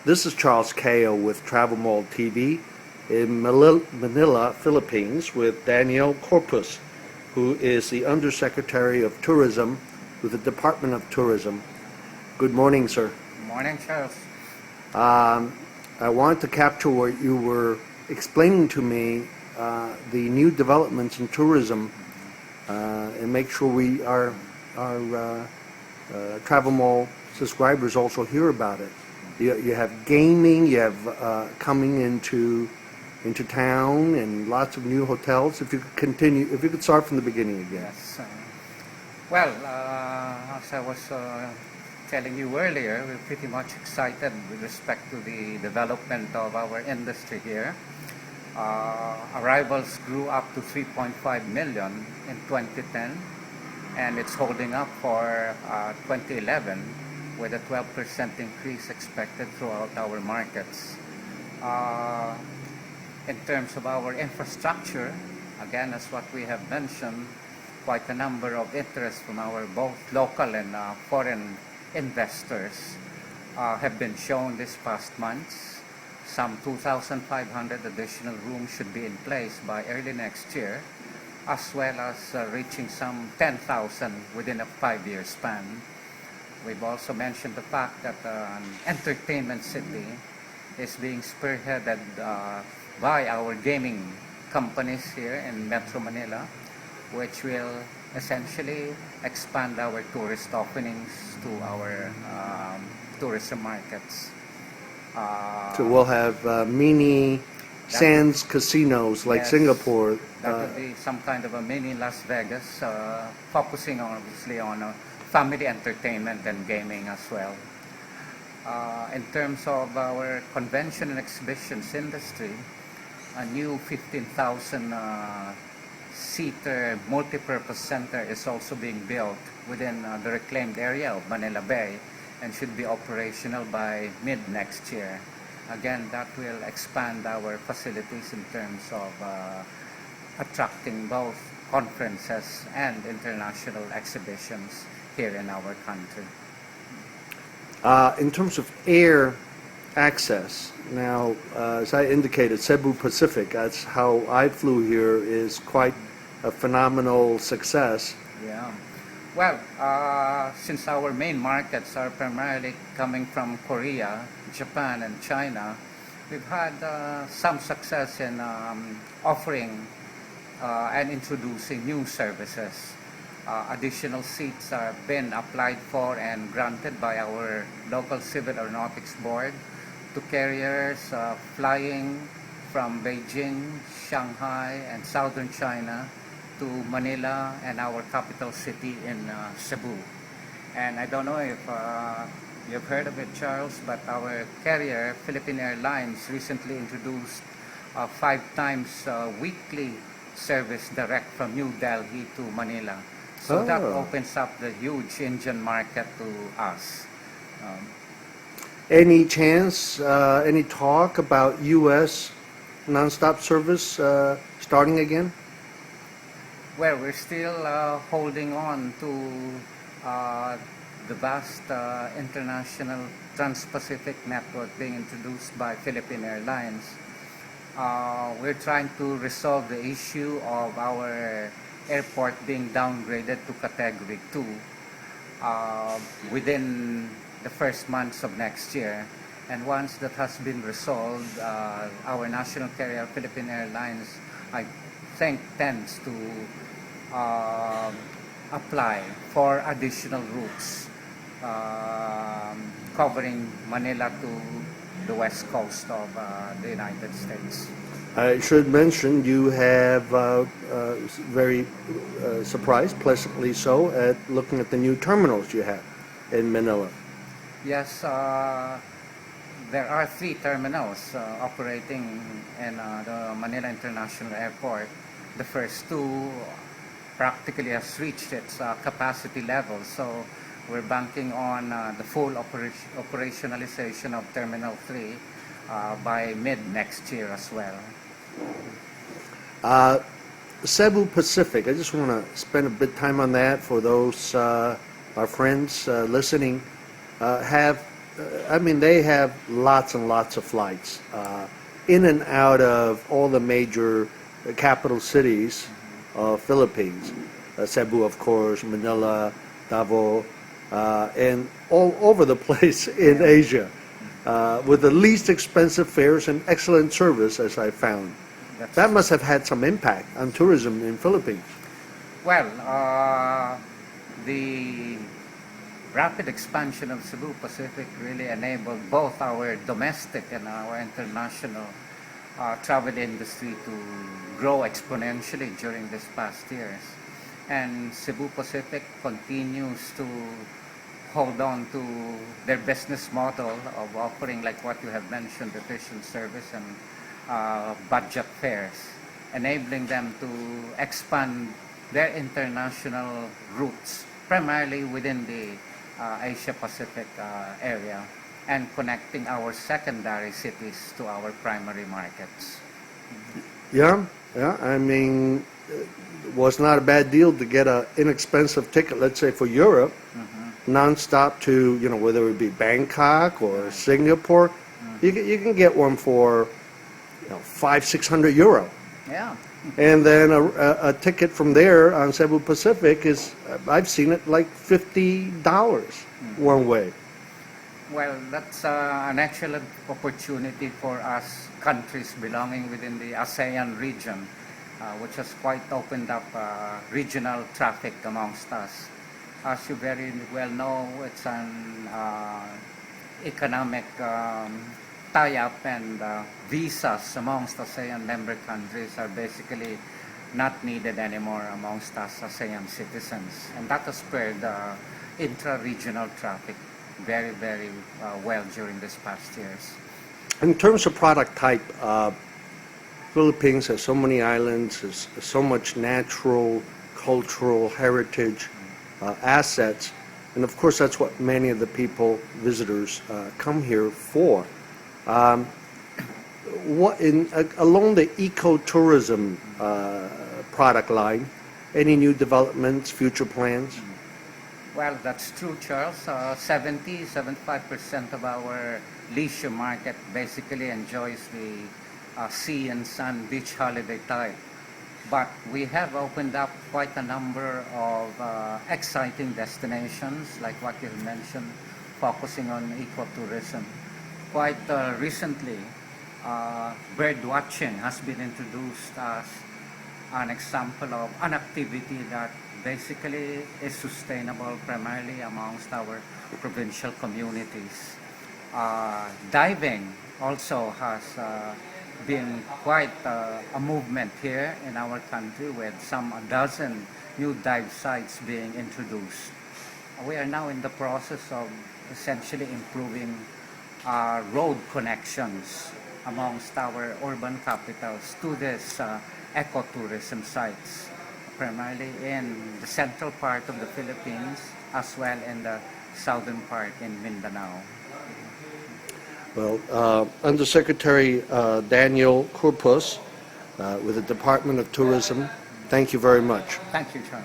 This is Charles Kao with TravelMole TV in Manila, Philippines, with Daniel Corpuz, who is the Undersecretary of Tourism with the Department of Tourism. Good morning, sir. Good morning, Charles. I wanted to capture what you were explaining to me, the new developments in tourism, and make sure our TravelMole subscribers also hear about it. You have gaming, you have coming into town, and lots of new hotels. If you could start from the beginning again. Yes. As I was telling you earlier, we're pretty much excited with respect to the development of our industry here. Arrivals grew up to 3.5 million in 2010, and it's holding up for 2011 with a 12% increase expected throughout our markets. In terms of our infrastructure, again, as what we have mentioned, quite a number of interest from our both local and foreign investors have been shown this past months. Some 2,500 additional rooms should be in place by early next year, as well as reaching some 10,000 within a 5-year span. We've also mentioned the fact that an entertainment city is being spearheaded by our gaming companies here in Metro Manila, which will essentially expand our tourist openings to our tourism markets. So we'll have mini sands casinos like yes, Singapore. That would be some kind of a mini Las Vegas, focusing obviously on family entertainment and gaming as well. In terms of our convention and exhibitions industry, a new 15,000 seater multi-purpose center is also being built within the reclaimed area of Manila Bay and should be operational by mid next year. Again, that will expand our facilities in terms of attracting both conferences and international exhibitions here in our country. In terms of air access, now, as I indicated, Cebu Pacific, that's how I flew here, is quite a phenomenal success. Yeah. Well, since our main markets are primarily coming from Korea, Japan, and China, we've had some success in offering and introducing new services. Additional seats have been applied for and granted by our local Civil Aeronautics Board to carriers flying from Beijing, Shanghai, and southern China to Manila and our capital city in Cebu. And I don't know if you've heard of it, Charles, but our carrier, Philippine Airlines, recently introduced 5 times weekly service direct from New Delhi to Manila. So that opens up the huge Indian market to us. Any chance, any talk about U.S. nonstop service starting again? Well, we're still holding on to the vast international trans-Pacific network being introduced by Philippine Airlines. We're trying to resolve the issue of our airport being downgraded to Category 2 within the first months of next year. And once that has been resolved, our national carrier, Philippine Airlines, I think tends to apply for additional routes covering Manila to the west coast of the United States. I should mention you have very surprised, pleasantly so, at looking at the new terminals you have in Manila. Yes, there are 3 terminals operating in the Manila International Airport. The first 2 practically has reached its capacity level, so we're banking on the full operationalization of Terminal 3 by mid next year as well. Cebu Pacific, I just want to spend a bit of time on that for those our friends listening. Have I mean, they have lots and lots of flights in and out of all the major capital cities of Philippines. Cebu, of course, Manila, Davao, and all over the place in Asia, with the least expensive fares and excellent service, as I found. That must have had some impact on tourism in Philippines. Well, the rapid expansion of Cebu Pacific really enabled both our domestic and our international travel industry to grow exponentially during these past years. And Cebu Pacific continues to hold on to their business model of offering, like what you have mentioned, efficient service and budget fares, enabling them to expand their international routes, primarily within the Asia Pacific area, and connecting our secondary cities to our primary markets. Yeah, yeah. I mean, it was not a bad deal to get an inexpensive ticket, let's say for Europe, nonstop to, whether it be Bangkok or Singapore. You can get one for 500-600 euro. Yeah. And then a ticket from there on Cebu Pacific is, I've seen it like $50 one way. Well, that's an excellent opportunity for us countries belonging within the ASEAN region, which has quite opened up regional traffic amongst us. As you very well know, it's an economic tie-up, and visas amongst ASEAN member countries are basically not needed anymore amongst us ASEAN citizens. And that has spurred intra-regional traffic very, very well during these past years. In terms of product type, Philippines has so many islands, has so much natural, cultural heritage assets, and of course that's what many of the people, visitors, come here for. Along the ecotourism product line, any new developments, future plans? Well, that's true, Charles. 75% of our leisure market basically enjoys the sea and sun beach holiday type. But we have opened up quite a number of exciting destinations, like what you mentioned, focusing on ecotourism. Quite recently, bird watching has been introduced as an example of an activity that basically is sustainable primarily amongst our provincial communities. Diving also has been quite a movement here in our country, with a dozen new dive sites being introduced. We are now in the process of essentially improving road connections amongst our urban capitals to these ecotourism sites, primarily in the central part of the Philippines as well in the southern part in Mindanao. Well, Undersecretary Daniel Corpuz with the Department of Tourism, thank you very much. Thank you, Charles.